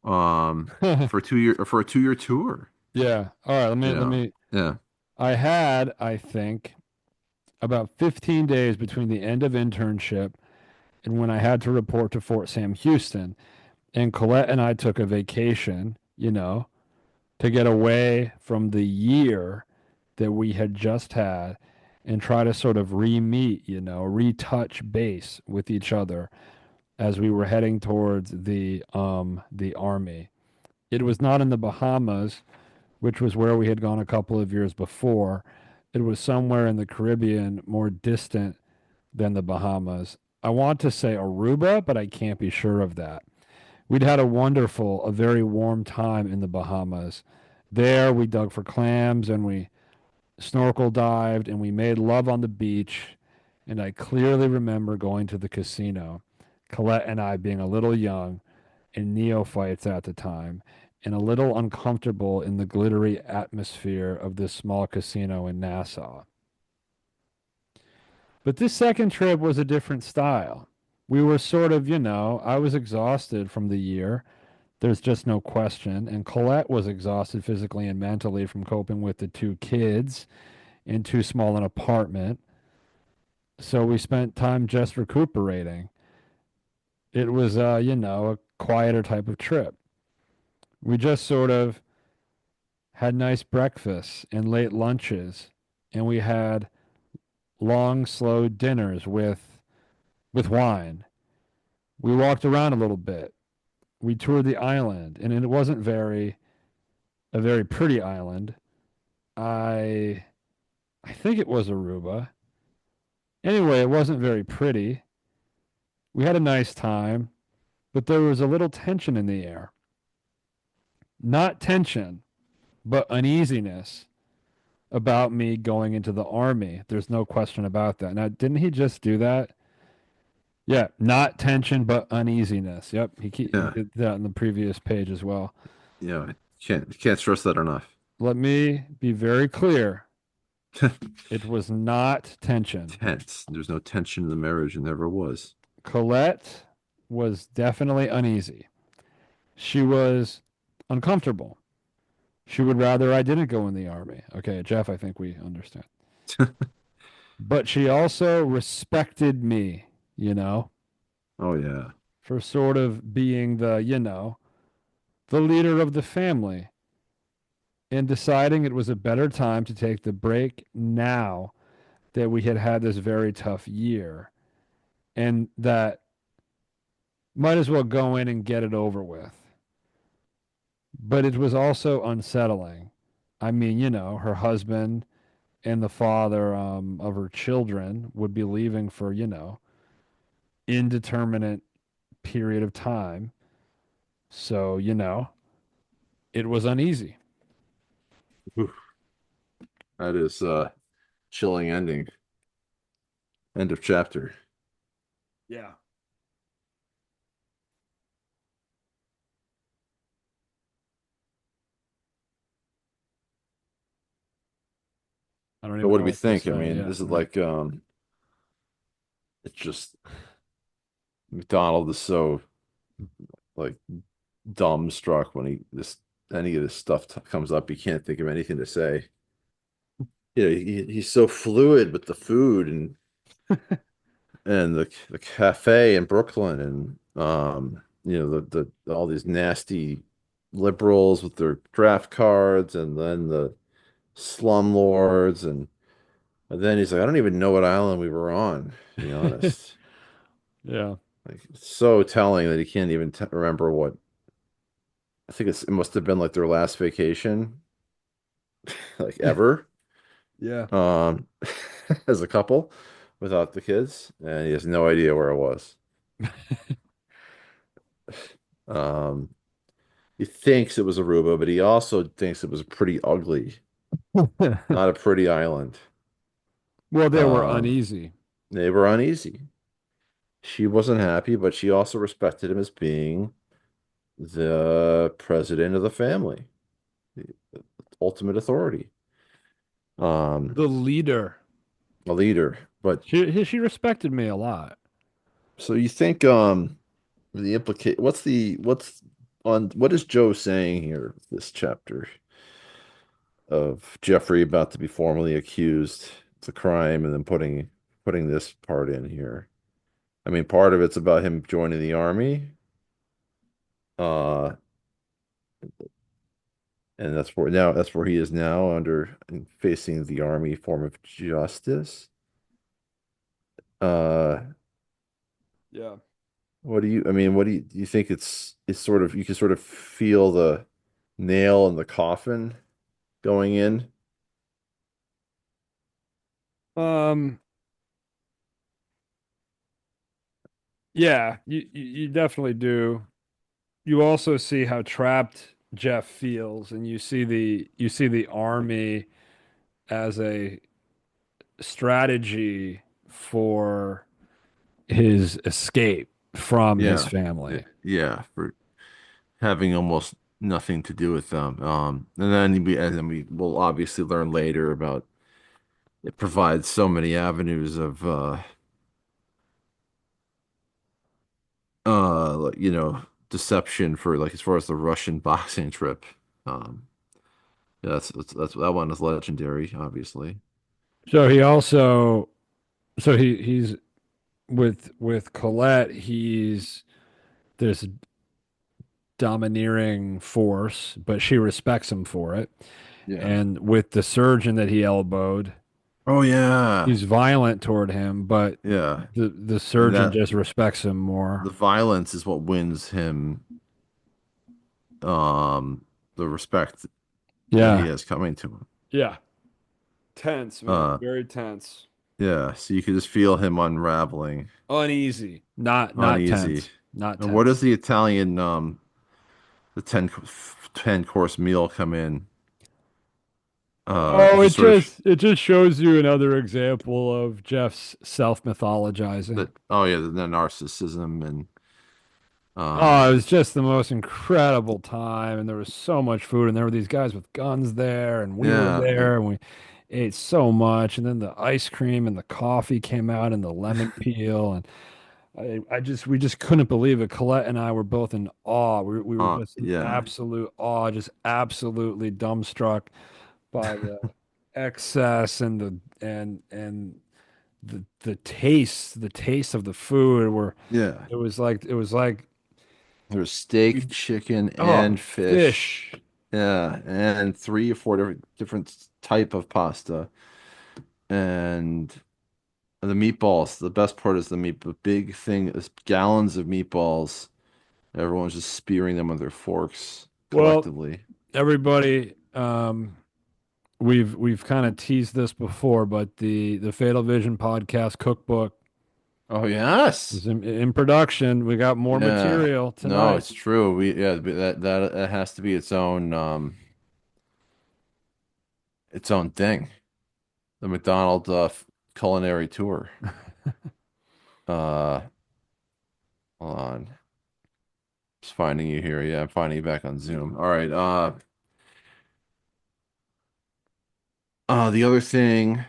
for a 2 year tour. Yeah. All right. You Let know, me. yeah. I had, I think, about 15 days between the end of internship and when I had to report to Fort Sam Houston. And Colette and I took a vacation, to get away from the year that we had just had and try to sort of re-meet, retouch base with each other as we were heading towards the army. It was not in the Bahamas, which was where we had gone a couple of years before. It was somewhere in the Caribbean, more distant than the Bahamas. I want to say Aruba, but I can't be sure of that. We'd had a very warm time in the Bahamas. There, we dug for clams and we snorkel dived and we made love on the beach. And I clearly remember going to the casino, Colette and I being a little young and neophytes at the time, and a little uncomfortable in the glittery atmosphere of this small casino in Nassau. But this second trip was a different style. We were sort of, I was exhausted from the year. There's just no question. And Colette was exhausted physically and mentally from coping with the two kids in too small an apartment. So we spent time just recuperating. It was, a quieter type of trip. We just sort of had nice breakfasts and late lunches, and we had long, slow dinners with wine. We walked around a little bit. We toured the island, and it wasn't a very pretty island. I I think it was Aruba. Anyway, it wasn't very pretty. We had a nice time, but there was a little tension in the air. Not tension, but uneasiness about me going into the army. There's no question about that. Now, didn't he just do that? Yeah, not tension, but uneasiness. Yep, he Yeah. did that on the previous page as well. Yeah. Can't stress that enough. Let me be very clear. It was not tension. Tense. There's no tension in the marriage and never was. Colette was definitely uneasy. She was uncomfortable. She would rather I didn't go in the army. Okay, Jeff, I think we understand. But she also respected me, you know, Oh yeah. for sort of being the leader of the family and deciding it was a better time to take the break now that we had had this very tough year and that might as well go in and get it over with. But it was also unsettling. I mean, her husband and the father of her children would be leaving for, indeterminate period of time. So, it was uneasy. Oof. That is chilling ending. End of chapter. Yeah. I don't So even what do know we what to think? I say. mean, Yeah, this is right. like it's just MacDonald is so like dumbstruck when he this any of this stuff t comes up. He can't think of anything to say. He's so fluid with the food and the cafe in Brooklyn and the all these nasty liberals with their draft cards and then the slumlords and then he's like, I don't even know what island we were on, to be honest. Yeah. Like it's so telling that he can't even t remember what I think it must have been like their last vacation, like ever, Yeah. um, as a couple without the kids, and he has no idea where it was. Um, he thinks it was Aruba, but he also thinks it was pretty ugly, not a pretty island. Well, they were Um, uneasy. they were uneasy. She wasn't happy, but she also respected him as being the president of the family, the ultimate authority, um, The leader. a leader. But She respected me a lot. so you think the implicate what's on what is Joe saying here, this chapter of Jeffrey about to be formally accused of the crime and then putting this part in here. I mean, part of it's about him joining the army. Uh, and that's where he is now under facing the army form of justice. Uh, Yeah. do you think it's sort of, you can sort of feel the nail in the coffin going in? Um, yeah, you definitely do. You also see how trapped Jeff feels, and you see the army as a strategy for his escape from his Yeah. family. Yeah, for having almost nothing to do with them. And then we will obviously learn later about it provides so many avenues of like, deception for, like, as far as the Russian boxing trip. Um yeah, that's that one is legendary, obviously. So he also he's with Colette, he's this domineering force, but she respects him for it. Yeah. And with the surgeon that he elbowed, Oh yeah. he's violent toward him, but Yeah. the And surgeon that just respects him the more. violence is what wins him um the respect that he Yeah. has coming to him. Yeah. Tense, man. Uh Very tense. yeah, so you could just feel him unraveling, Uneasy. Not uneasy. tense. Not And what does tense. the Italian the 10 course meal come in? Oh, Just sort of it just shows you another example of Jeff's self-mythologizing. that, oh yeah, the narcissism and Oh, it um was just the most incredible time, and there was so much food, and there were these guys with guns there, and we were yeah, there, and we ate so much, and then the ice cream and the coffee came out, and the lemon peel, and we just couldn't believe it. Colette and I were both in awe. We were just in yeah. absolute awe, just absolutely dumbstruck by the excess and the taste of the food. Were Yeah. it was like There's steak, we chicken, oh and fish. fish. Yeah, and three or four different type of pasta. And the meatballs. The best part is the meat. The big thing is gallons of meatballs. Everyone's just spearing them with their forks Well, collectively. everybody, we've kind of teased this before, but the Fatal Vision podcast cookbook Oh yes. is in production. We got more Yeah. material No, tonight. it's true. But that has to be its own thing. The McDonald culinary tour. Uh Hold on. Just finding you here. Yeah, I'm finding you back on Zoom. All right. The other thing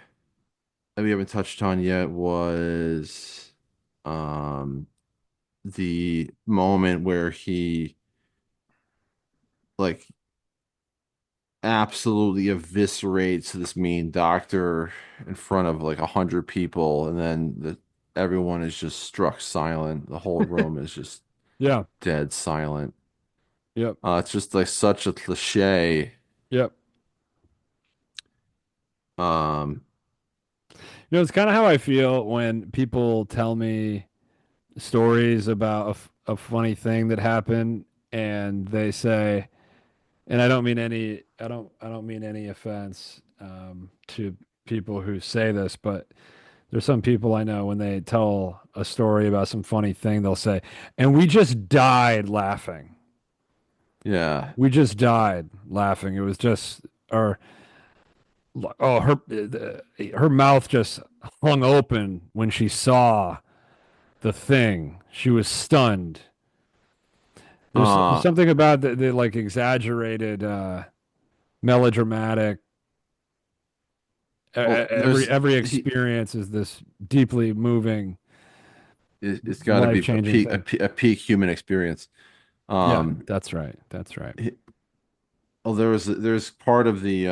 that we haven't touched on yet was um the moment where he, like, absolutely eviscerates this mean doctor in front of like 100 people, and then everyone is just struck silent. The whole room is just Yeah. dead silent. Yep. It's just like such a cliche. Yep. Um, You know, it's kind of how I feel when people tell me stories about a funny thing that happened, and they say, and I don't mean any offense to people who say this, but there's some people I know when they tell a story about some funny thing, they'll say, and we just died laughing. yeah. We just died laughing. It was just, or oh, her mouth just hung open when she saw the thing. She was stunned. There's Uh, something about the like exaggerated, melodramatic. well, there's Every he. experience is this deeply moving, It's got to be life changing thing. a peak human experience. Yeah, Um, that's right. That's right. he- oh, there's part of the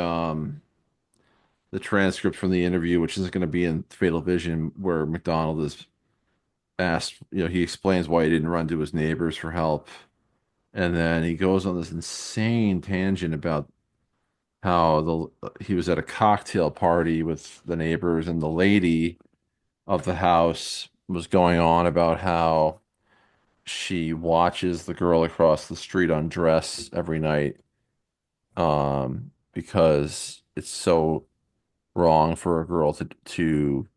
transcript from the interview, which isn't going to be in Fatal Vision, where MacDonald is asked, he explains why he didn't run to his neighbors for help, and then he goes on this insane tangent about how he was at a cocktail party with the neighbors, and the lady of the house was going on about how she watches the girl across the street undress every night, because it's so wrong for a girl to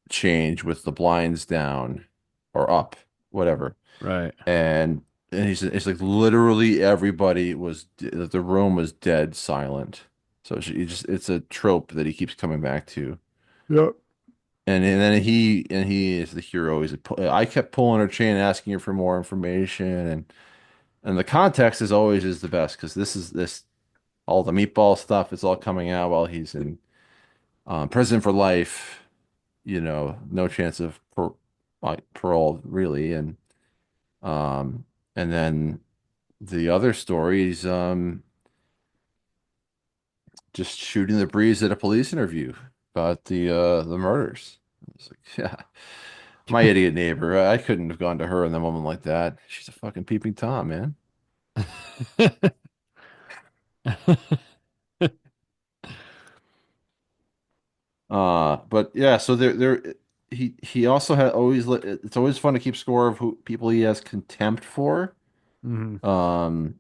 change with the blinds down or up, whatever. Right. And it's like literally everybody the room was dead silent. So it's a trope that he keeps coming back to. Yep. And then he is the hero. I kept pulling her chain, asking her for more information, and the context is always is the best because this all the meatball stuff is all coming out while he's in prison for life. No chance of parole really, um, and then the other story is just shooting the breeze at a police interview about the murders. It's like, yeah, my idiot neighbor. I couldn't have gone to her in the moment like that. She's a fucking peeping Tom, man. But yeah, so he also had always it's always fun to keep score of who people he has contempt for. Hmm. Um,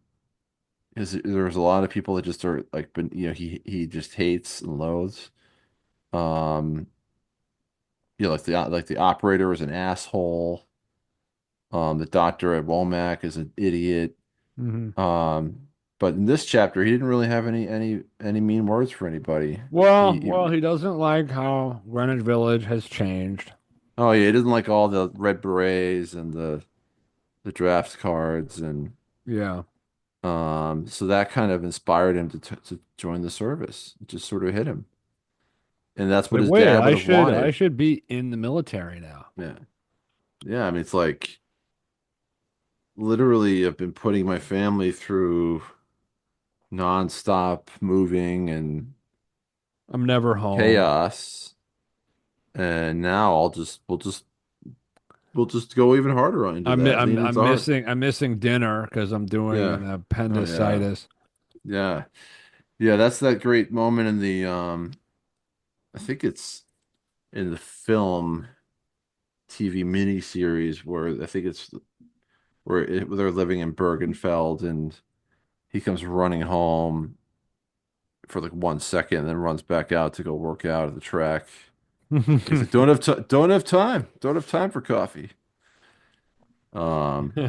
because there's a lot of people that just are like, but he just hates and loathes. Um, like the operator is an asshole. The doctor at Womack is an idiot. Hmm. Um, but in this chapter, he didn't really have any mean words for anybody. Well, he doesn't like how Greenwich Village has changed. Oh yeah, he doesn't like all the red berets and the draft cards, and Yeah. so that kind of inspired him to join the service. It just sort of hit him, and that's what Like, his wait, dad would I have should I wanted. should be in the military now. Yeah, yeah. I mean, it's like literally, I've been putting my family through nonstop moving and I'm never home. chaos, and now we'll just go even harder into I'm mi- that, I'm lean into I'm heart. missing I'm missing dinner because I'm doing Yeah. an Oh yeah. appendicitis. Yeah. Yeah, that's that great moment in the I think it's in the film TV miniseries where I think it's where they're living in Bergenfeld and he comes running home for like 1 second and then runs back out to go work out at the track. He's like, don't have time for coffee.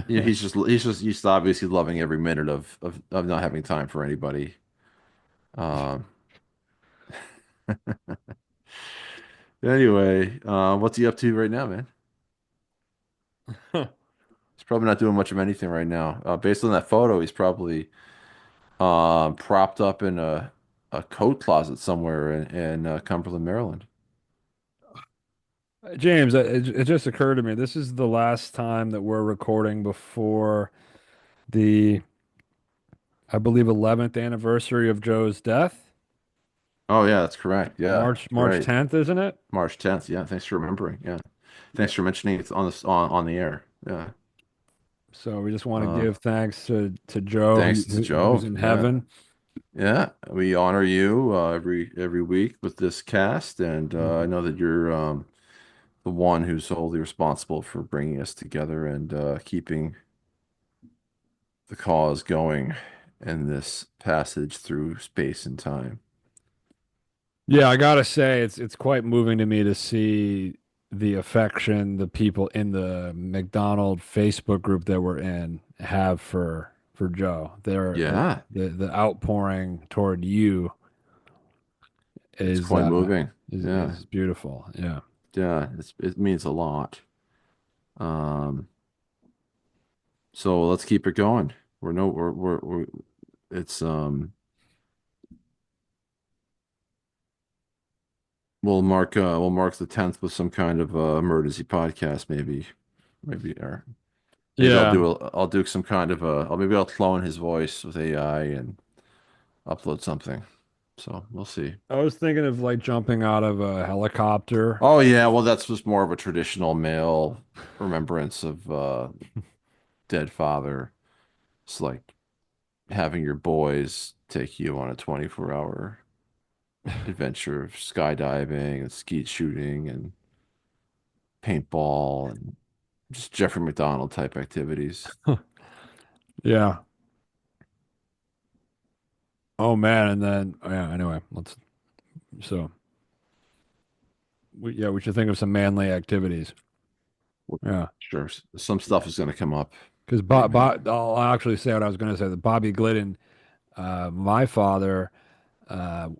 He's obviously loving every minute of not having time for anybody. Um, anyway, what's he up to right now, man? He's probably not doing much of anything right now. Based on that photo, he's probably propped up in a coat closet somewhere in Cumberland, Maryland. James, it just occurred to me. This is the last time that we're recording before the, I believe, 11th anniversary of Joe's death. Oh yeah, that's correct. Yeah, that's March right. 10th, isn't it? March 10th. Yeah, thanks for remembering. Yeah, Yeah. thanks for mentioning it on the air. Yeah. So we just want to Uh, give thanks to Joe, thanks to who's Joe. in Yeah. heaven. Yeah, we honor you every week with this cast, and I Mhm. know that you're the one who's solely responsible for bringing us together and keeping the cause going in this passage through space and time. Yeah, I gotta say, it's quite moving to me to see the affection the people in the MacDonald Facebook group that we're in have for Joe. Yeah, The outpouring toward you it's is quite moving. Yeah, is beautiful. Yeah. yeah, it means a lot. Um, so let's keep it going. We're no, we're it's we'll mark the 10th with some kind of emergency podcast, maybe, or Maybe Yeah. I'll do some kind of maybe I'll clone his voice with AI and upload something. So we'll see. I was thinking of like jumping out of a helicopter. Oh yeah, well that's just more of a traditional male remembrance of dead father. It's like having your boys take you on a 24-hour adventure of skydiving and skeet shooting and paintball and just Jeffrey MacDonald type activities. Yeah. Oh man, and then yeah, anyway, let's so we should think of some manly activities. Yeah. Sure, some stuff is going to come up. Because Hey man. I'll actually say what I was going to say. That Bobby Glidden, my father, uh,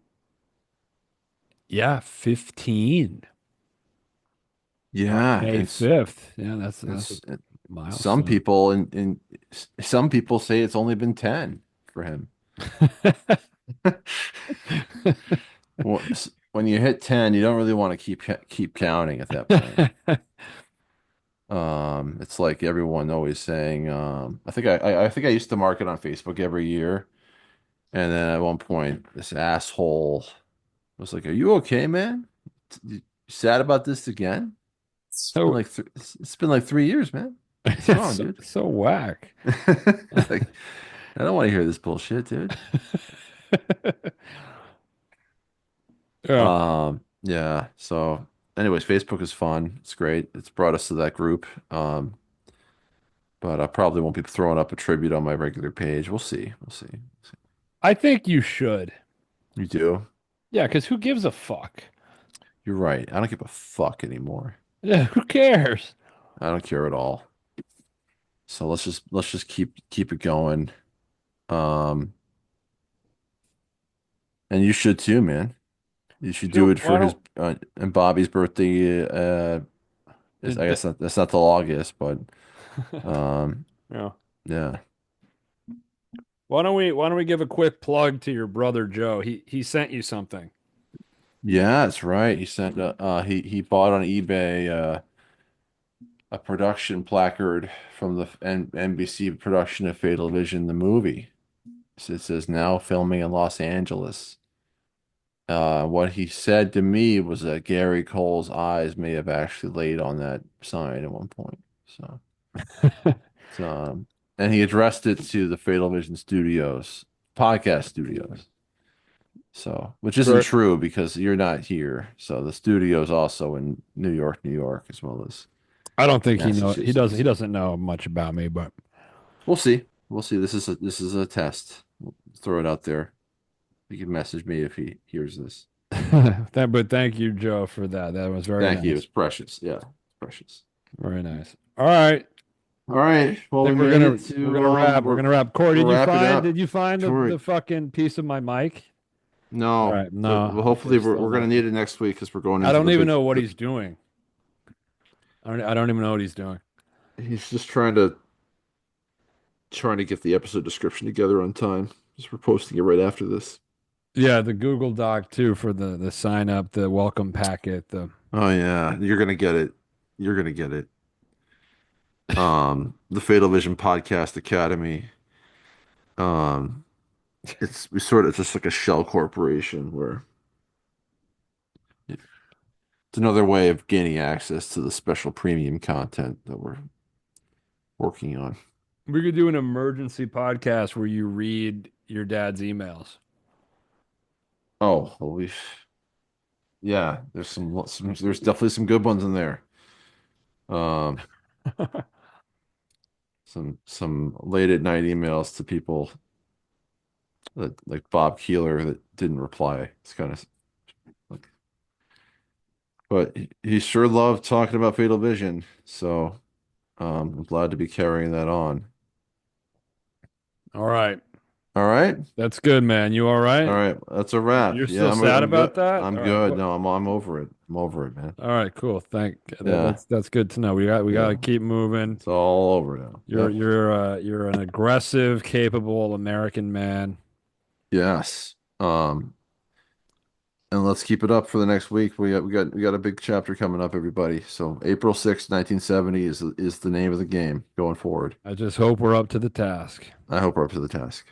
yeah, 15 on Yeah, May 5th. Yeah, that's a and some milestone. people in some people say it's only been 10 for him. When you hit 10, you don't really want to keep counting at that point. It's like everyone always saying, I think I used to mark it on Facebook every year, and then at one point, this asshole was like, "Are you okay, man? You sad about this again? So It's been like 3 years, man. What's it's wrong, so, dude?" so whack. It's like I don't want to hear this bullshit, dude. Yeah. Yeah. So, anyways, Facebook is fun. It's great. It's brought us to that group. But I probably won't be throwing up a tribute on my regular page. We'll see. We'll see. I think you should. You do? Yeah, because who gives a fuck? You're right. I don't give a fuck anymore. Yeah, who cares? I don't care at all. So let's just keep it going. Um, and you should too, man. You should do So it why for his don't and Bobby's birthday. I it, guess that's not till August, but um, yeah. yeah, Why don't we give a quick plug to your brother Joe? He sent you something. yeah, that's right. He sent he bought on eBay a production placard from the NBC production of Fatal Vision, the movie. So it says now filming in Los Angeles. What he said to me was that Gary Cole's eyes may have actually laid on that sign at one point. So, and he addressed it to the Fatal Vision Studios, podcast studios. So, which isn't Right. true because you're not here. So the studio is also in New York, as well as I don't think he Massachusetts. doesn't know much about me, but We'll see. We'll see. This is a test. We'll throw it out there. He can message me if he hears this. but thank you, Joe, for that. That was very Thank you. It's nice. precious. Yeah, it's precious. Very nice. All right. All right. Well, we Think made it we're to gonna wrap. We're gonna wrap. Corey, we're wrapping did up. you find Tori, the fucking piece of my mic? All no, right. but No. Okay, hopefully still we're gonna nothing. need it next week because we're going I into don't the even big. know what he's doing. I don't even know what he's doing. He's just trying to get the episode description together on time. Just we're posting it right after this. Yeah, the Google Doc too for the sign up, the welcome packet, the Oh yeah, you're gonna get it. You're gonna get it. The Fatal Vision Podcast Academy. Um, we sort of just like a shell corporation where it's another way of gaining access to the special premium content that we're working on. we could do an emergency podcast where you read your dad's emails. Oh, well, yeah, there's definitely some good ones in there. Um, some late at night emails to people that like Bob Keeler that didn't reply. It's kind of like, but he sure loved talking about Fatal Vision. So I'm glad to be carrying that on. All right. All right. That's good, man. You all All right? right. That's a wrap. You're Yeah, still sad I'm good. about that? I'm All right. good. What? No, I'm over it. I'm over it, man. All right, cool. Yeah. That's good to know. We got to Yeah. keep moving. It's all over now. Yep. You're an aggressive, capable American man. Yes. And let's keep it up for the next week. We got a big chapter coming up, everybody. So April 6th, 1970 is the name of the game going forward. I just hope we're up to the task. I hope we're up to the task.